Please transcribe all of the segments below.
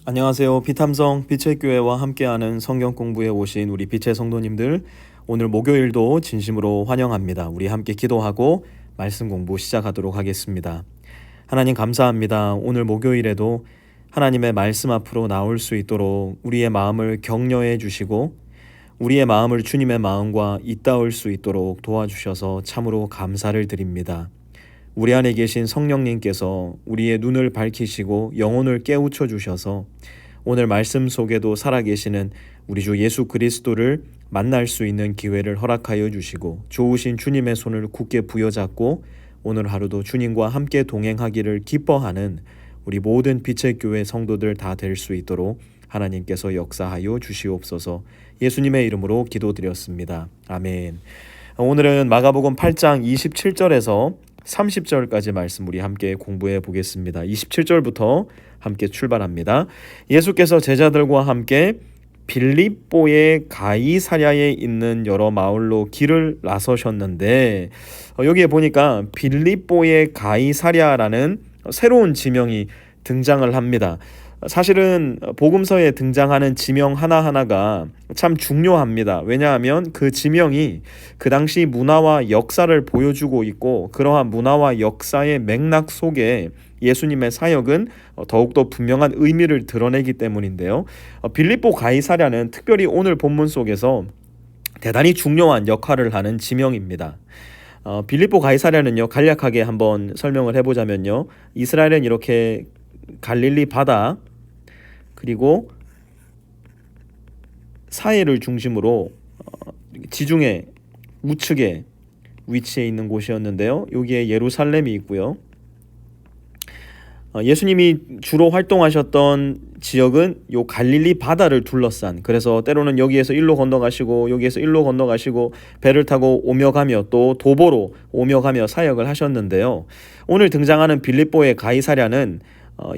안녕하세요. 비탐성 빛의 교회와 함께하는 성경 공부에 오신 우리 빛의 성도님들, 오늘 목요일도 진심으로 환영합니다. 우리 함께 기도하고 말씀 공부 시작하도록 하겠습니다. 하나님 감사합니다. 오늘 목요일에도 하나님의 말씀 앞으로 나올 수 있도록 우리의 마음을 격려해 주시고 우리의 마음을 주님의 마음과 잇닿을 수 있도록 도와주셔서 참으로 감사를 드립니다. 우리 안에 계신 성령님께서 우리의 눈을 밝히시고 영혼을 깨우쳐 주셔서 오늘 말씀 속에도 살아계시는 우리 주 예수 그리스도를 만날 수 있는 기회를 허락하여 주시고 좋으신 주님의 손을 굳게 부여잡고 오늘 하루도 주님과 함께 동행하기를 기뻐하는 우리 모든 빛의 교회 성도들 다 될 수 있도록 하나님께서 역사하여 주시옵소서. 예수님의 이름으로 기도드렸습니다. 아멘. 오늘은 마가복음 8장 27절에서 30절까지 말씀 우리 함께 공부해 보겠습니다. 27절부터 함께 출발합니다. 예수께서 제자들과 함께 빌립보의 가이사랴에 있는 여러 마을로 길을 나서셨는데 여기에 보니까 빌립보의 가이사랴라는 새로운 지명이 등장을 합니다. 사실은 복음서에 등장하는 지명 하나하나가 참 중요합니다. 왜냐하면 그 지명이 그 당시 문화와 역사를 보여주고 있고 그러한 문화와 역사의 맥락 속에 예수님의 사역은 더욱더 분명한 의미를 드러내기 때문인데요. 빌립보 가이사랴는 특별히 오늘 본문 속에서 대단히 중요한 역할을 하는 지명입니다. 빌립보 가이사랴는요, 간략하게 한번 설명을 해보자면요, 이스라엘은 이렇게 갈릴리 바다 그리고 사해를 중심으로 지중해 우측에 위치해 있는 곳이었는데요. 여기에 예루살렘이 있고요. 예수님이 주로 활동하셨던 지역은 요 갈릴리 바다를 둘러싼, 그래서 때로는 여기에서 일로 건너가시고 여기에서 일로 건너가시고 배를 타고 오며 가며 또 도보로 오며 가며 사역을 하셨는데요. 오늘 등장하는 빌립보의 가이사랴는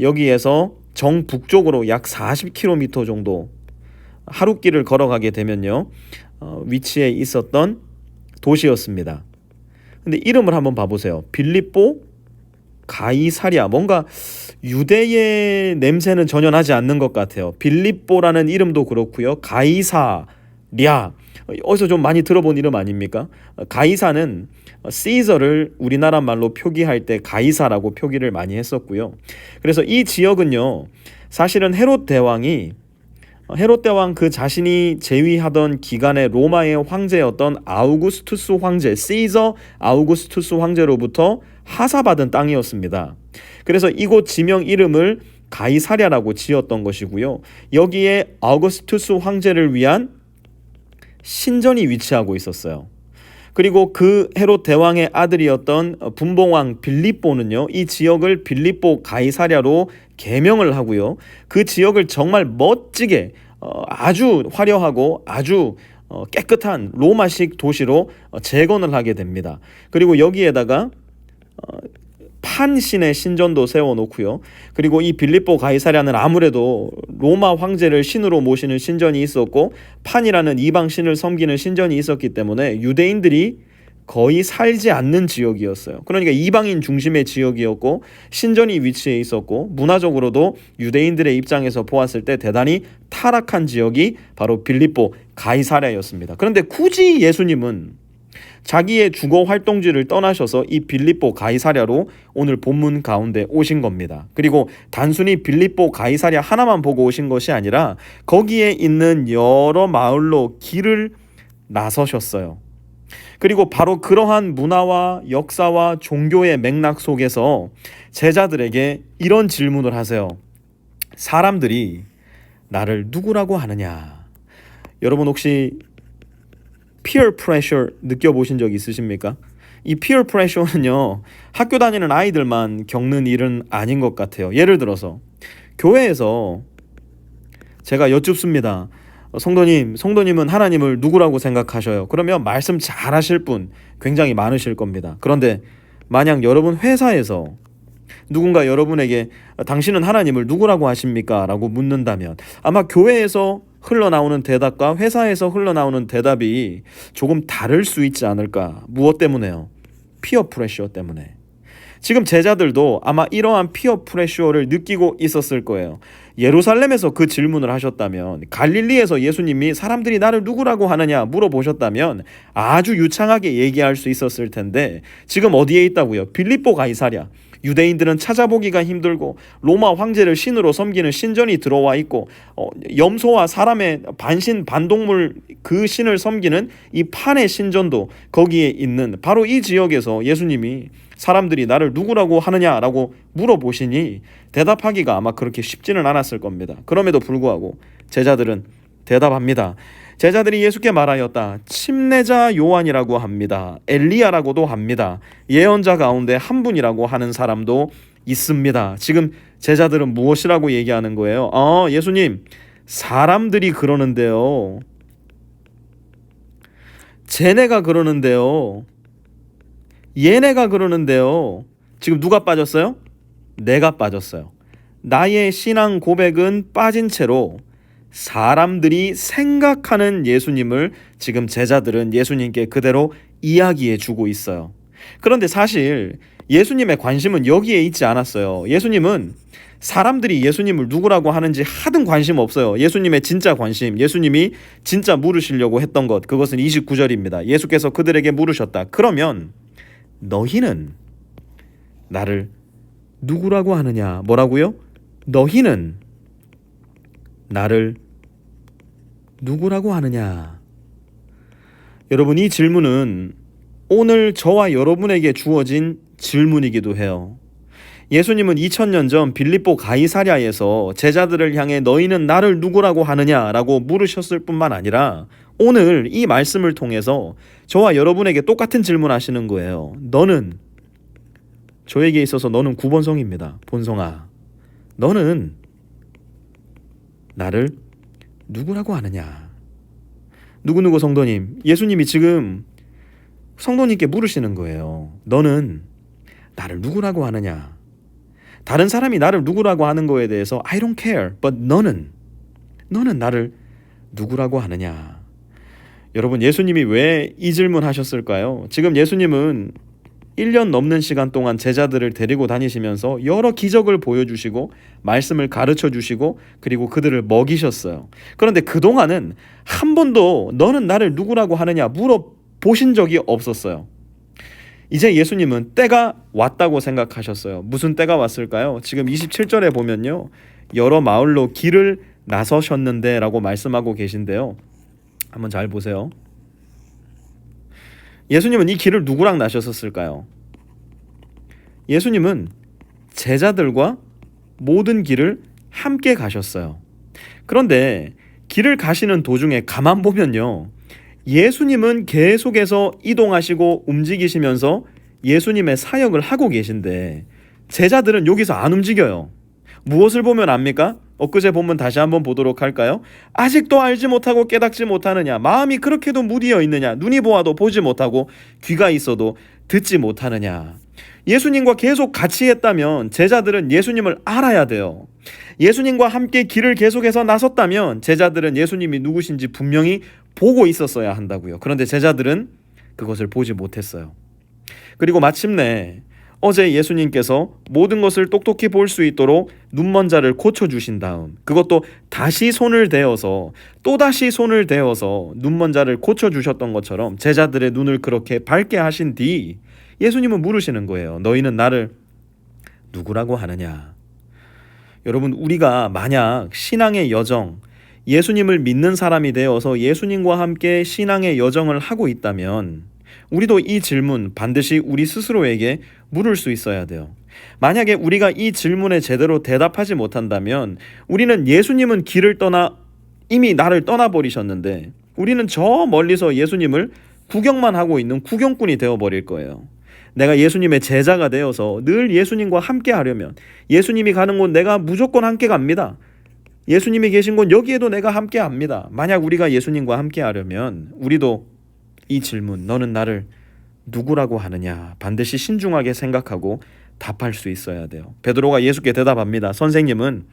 여기에서 정북쪽으로 약 40km 정도 하룻길을 걸어가게 되면요, 위치에 있었던 도시였습니다. 근데 이름을 한번 봐보세요. 빌립보 가이사랴, 뭔가 유대의 냄새는 전혀 나지 않는 것 같아요. 빌립보라는 이름도 그렇고요. 가이사랴, 어디서 좀 많이 들어본 이름 아닙니까? 가이사는 시저를 우리나라 말로 표기할 때 가이사라고 표기를 많이 했었고요. 그래서 이 지역은요, 사실은 헤롯 대왕 그 자신이 재위하던 기간에 로마의 황제였던 아우구스투스 황제, 시저 아우구스투스 황제로부터 하사받은 땅이었습니다. 그래서 이곳 지명 이름을 가이사랴라고 지었던 것이고요. 여기에 아우구스투스 황제를 위한 신전이 위치하고 있었어요. 그리고 그 헤롯 대왕의 아들이었던 분봉왕 빌립보는요, 이 지역을 빌립보 가이사랴로 개명을 하고요, 그 지역을 정말 멋지게 아주 화려하고 아주 깨끗한 로마식 도시로 재건을 하게 됩니다. 그리고 여기에다가 판신의 신전도 세워놓고요. 그리고 이 빌립보 가이사랴는 아무래도 로마 황제를 신으로 모시는 신전이 있었고 판이라는 이방 신을 섬기는 신전이 있었기 때문에 유대인들이 거의 살지 않는 지역이었어요. 그러니까 이방인 중심의 지역이었고 신전이 위치해 있었고 문화적으로도 유대인들의 입장에서 보았을 때 대단히 타락한 지역이 바로 빌립보 가이사랴였습니다. 그런데 굳이 예수님은 자기의 주거 활동지를 떠나셔서 이 빌립보 가이사랴로 오늘 본문 가운데 오신 겁니다. 그리고 단순히 빌립보 가이사랴 하나만 보고 오신 것이 아니라 거기에 있는 여러 마을로 길을 나서셨어요. 그리고 바로 그러한 문화와 역사와 종교의 맥락 속에서 제자들에게 이런 질문을 하세요. 사람들이 나를 누구라고 하느냐? 여러분 혹시 peer pressure 느껴보신 적 있으십니까? 이 peer pressure는요, 학교 다니는 아이들만 겪는 일은 아닌 것 같아요. 예를 들어서 교회에서 제가 여쭙습니다. 성도님은 하나님을 누구라고 생각하셔요? 그러면 말씀 잘하실 분 굉장히 많으실 겁니다. 그런데 만약 여러분 회사에서 누군가 여러분에게 당신은 하나님을 누구라고 하십니까? 라고 묻는다면 아마 교회에서 흘러나오는 대답과 회사에서 흘러나오는 대답이 조금 다를 수 있지 않을까? 무엇 때문에요? 피어 프레셔 때문에. 지금 제자들도 아마 이러한 피어 프레셔를 느끼고 있었을 거예요. 예루살렘에서 그 질문을 하셨다면, 갈릴리에서 예수님이 사람들이 나를 누구라고 하느냐 물어보셨다면 아주 유창하게 얘기할 수 있었을 텐데, 지금 어디에 있다고요? 빌립보 가이사랴. 유대인들은 찾아보기가 힘들고 로마 황제를 신으로 섬기는 신전이 들어와 있고, 염소와 사람의 반신 반동물 그 신을 섬기는 이 판의 신전도 거기에 있는 바로 이 지역에서 예수님이 사람들이 나를 누구라고 하느냐라고 물어보시니 대답하기가 아마 그렇게 쉽지는 않았을 겁니다. 그럼에도 불구하고 제자들은 대답합니다. 제자들이 예수께 말하였다. 침례자 요한이라고 합니다. 엘리야라고도 합니다. 예언자 가운데 한 분이라고 하는 사람도 있습니다. 지금 제자들은 무엇이라고 얘기하는 거예요? 예수님, 사람들이 그러는데요. 쟤네가 그러는데요. 얘네가 그러는데요. 지금 누가 빠졌어요? 내가 빠졌어요. 나의 신앙 고백은 빠진 채로 사람들이 생각하는 예수님을 지금 제자들은 예수님께 그대로 이야기해 주고 있어요. 그런데 사실 예수님의 관심은 여기에 있지 않았어요. 예수님은 사람들이 예수님을 누구라고 하는지 하등 관심 없어요. 예수님의 진짜 관심, 예수님이 진짜 물으시려고 했던 것, 그것은 29절입니다. 예수께서 그들에게 물으셨다. 그러면 너희는 나를 누구라고 하느냐? 뭐라고요? 너희는 나를 누구라고 하느냐? 여러분, 이 질문은 오늘 저와 여러분에게 주어진 질문이기도 해요. 예수님은 2000년 전 빌립보 가이사랴에서 제자들을 향해 너희는 나를 누구라고 하느냐라고 물으셨을 뿐만 아니라 오늘 이 말씀을 통해서 저와 여러분에게 똑같은 질문하시는 거예요. 너는, 저에게 있어서 너는 구본성입니다. 본성아, 너는 나를 누구라고 하느냐? 누구누구 성도님, 예수님이 지금 성도님께 물으시는 거예요. 너는 나를 누구라고 하느냐? 다른 사람이 나를 누구라고 하는 거에 대해서 I don't care, but 너는 나를 누구라고 하느냐? 여러분, 예수님이 왜 이 질문 하셨을까요? 지금 예수님은 1년 넘는 시간 동안 제자들을 데리고 다니시면서 여러 기적을 보여주시고 말씀을 가르쳐 주시고 그리고 그들을 먹이셨어요. 그런데 그동안은 한 번도 너는 나를 누구라고 하느냐 물어보신 적이 없었어요. 이제 예수님은 때가 왔다고 생각하셨어요. 무슨 때가 왔을까요? 지금 27절에 보면요, 여러 마을로 길을 나서셨는데 라고 말씀하고 계신데요, 한번 잘 보세요. 예수님은 이 길을 누구랑 나셨었을까요? 예수님은 제자들과 모든 길을 함께 가셨어요. 그런데 길을 가시는 도중에 가만 보면요, 예수님은 계속해서 이동하시고 움직이시면서 예수님의 사역을 하고 계신데 제자들은 여기서 안 움직여요. 무엇을 보면 압니까? 엊그제 본문 다시 한번 보도록 할까요? 아직도 알지 못하고 깨닫지 못하느냐? 마음이 그렇게도 무디어 있느냐? 눈이 보아도 보지 못하고 귀가 있어도 듣지 못하느냐? 예수님과 계속 같이 했다면 제자들은 예수님을 알아야 돼요. 예수님과 함께 길을 계속해서 나섰다면 제자들은 예수님이 누구신지 분명히 보고 있었어야 한다고요. 그런데 제자들은 그것을 보지 못했어요. 그리고 마침내 어제 예수님께서 모든 것을 똑똑히 볼 수 있도록 눈먼 자를 고쳐주신 다음, 그것도 다시 손을 대어서 또다시 손을 대어서 눈먼 자를 고쳐주셨던 것처럼 제자들의 눈을 그렇게 밝게 하신 뒤 예수님은 물으시는 거예요. 너희는 나를 누구라고 하느냐? 여러분, 우리가 만약 신앙의 여정, 예수님을 믿는 사람이 되어서 예수님과 함께 신앙의 여정을 하고 있다면 우리도 이 질문 반드시 우리 스스로에게 물을 수 있어야 돼요. 만약에 우리가 이 질문에 제대로 대답하지 못한다면 우리는 예수님은 길을 떠나 이미 나를 떠나버리셨는데 우리는 저 멀리서 예수님을 구경만 하고 있는 구경꾼이 되어버릴 거예요. 내가 예수님의 제자가 되어서 늘 예수님과 함께 하려면 예수님이 가는 곳 내가 무조건 함께 갑니다. 예수님이 계신 곳 여기에도 내가 함께 합니다. 만약 우리가 예수님과 함께 하려면 우리도 이 질문, 너는 나를 누구라고 하느냐, 반드시 신중하게 생각하고 답할 수 있어야 돼요. 베드로가 예수께 대답합니다. 선생님은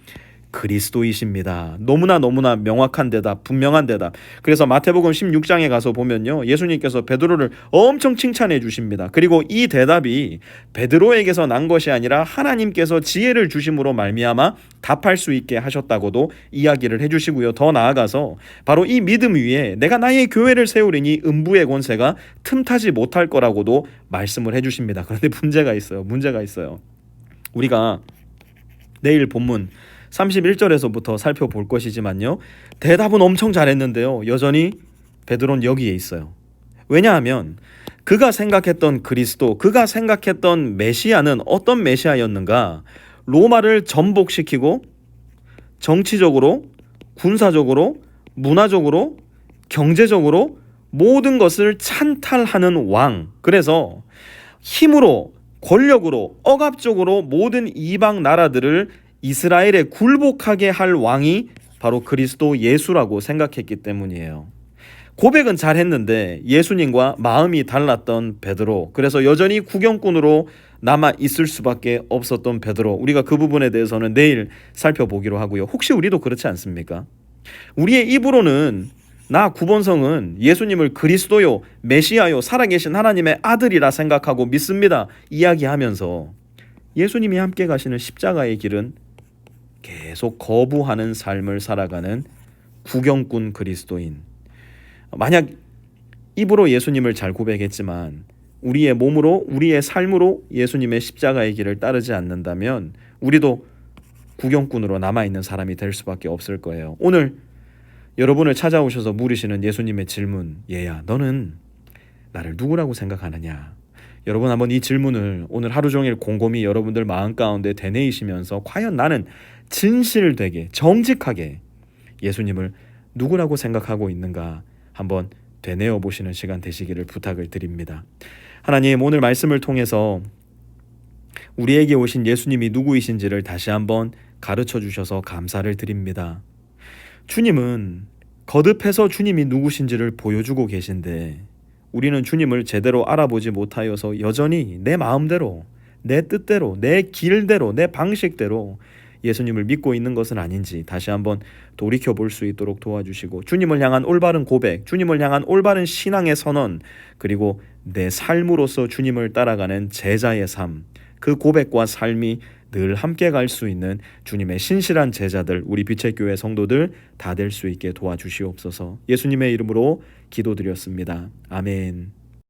그리스도이십니다. 너무나 명확한 대답, 분명한 대답. 그래서 마태복음 16장에 가서 보면요, 예수님께서 베드로를 엄청 칭찬해 주십니다. 그리고 이 대답이 베드로에게서 난 것이 아니라 하나님께서 지혜를 주심으로 말미암아 답할 수 있게 하셨다고도 이야기를 해주시고요. 더 나아가서 바로 이 믿음 위에 내가 나의 교회를 세우리니 음부의 권세가 틈타지 못할 거라고도 말씀을 해주십니다. 그런데 문제가 있어요. 우리가 내일 본문 31절에서부터 살펴볼 것이지만요, 대답은 엄청 잘했는데요, 여전히 베드로는 여기에 있어요. 왜냐하면 그가 생각했던 그리스도, 그가 생각했던 메시아는 어떤 메시아였는가? 로마를 전복시키고 정치적으로, 군사적으로, 문화적으로, 경제적으로 모든 것을 찬탈하는 왕. 그래서 힘으로, 권력으로, 억압적으로 모든 이방 나라들을 이스라엘에 굴복하게 할 왕이 바로 그리스도 예수라고 생각했기 때문이에요. 고백은 잘했는데 예수님과 마음이 달랐던 베드로, 그래서 여전히 구경꾼으로 남아 있을 수밖에 없었던 베드로, 우리가 그 부분에 대해서는 내일 살펴보기로 하고요. 혹시 우리도 그렇지 않습니까? 우리의 입으로는 나 구본성은 예수님을 그리스도요, 메시아요, 살아계신 하나님의 아들이라 생각하고 믿습니다 이야기하면서 예수님이 함께 가시는 십자가의 길은 계속 거부하는 삶을 살아가는 구경꾼 그리스도인. 만약 입으로 예수님을 잘 고백했지만 우리의 몸으로, 우리의 삶으로 예수님의 십자가의 길을 따르지 않는다면 우리도 구경꾼으로 남아있는 사람이 될 수밖에 없을 거예요. 오늘 여러분을 찾아오셔서 물으시는 예수님의 질문, 얘야, 너는 나를 누구라고 생각하느냐? 여러분 한번 이 질문을 오늘 하루 종일 곰곰이 여러분들 마음 가운데 되뇌이시면서 과연 나는 진실되게, 정직하게 예수님을 누구라고 생각하고 있는가 한번 되뇌어 보시는 시간 되시기를 부탁을 드립니다. 하나님, 오늘 말씀을 통해서 우리에게 오신 예수님이 누구이신지를 다시 한번 가르쳐 주셔서 감사를 드립니다. 주님은 거듭해서 주님이 누구신지를 보여주고 계신데 우리는 주님을 제대로 알아보지 못하여서 여전히 내 마음대로, 내 뜻대로, 내 길대로, 내 방식대로 예수님을 믿고 있는 것은 아닌지 다시 한번 돌이켜볼 수 있도록 도와주시고, 주님을 향한 올바른 고백, 주님을 향한 올바른 신앙의 선언, 그리고 내 삶으로서 주님을 따라가는 제자의 삶, 그 고백과 삶이 늘 함께 갈 수 있는 주님의 신실한 제자들, 우리 빛의 교회 성도들 다 될 수 있게 도와주시옵소서. 예수님의 이름으로 기도드렸습니다. 아멘.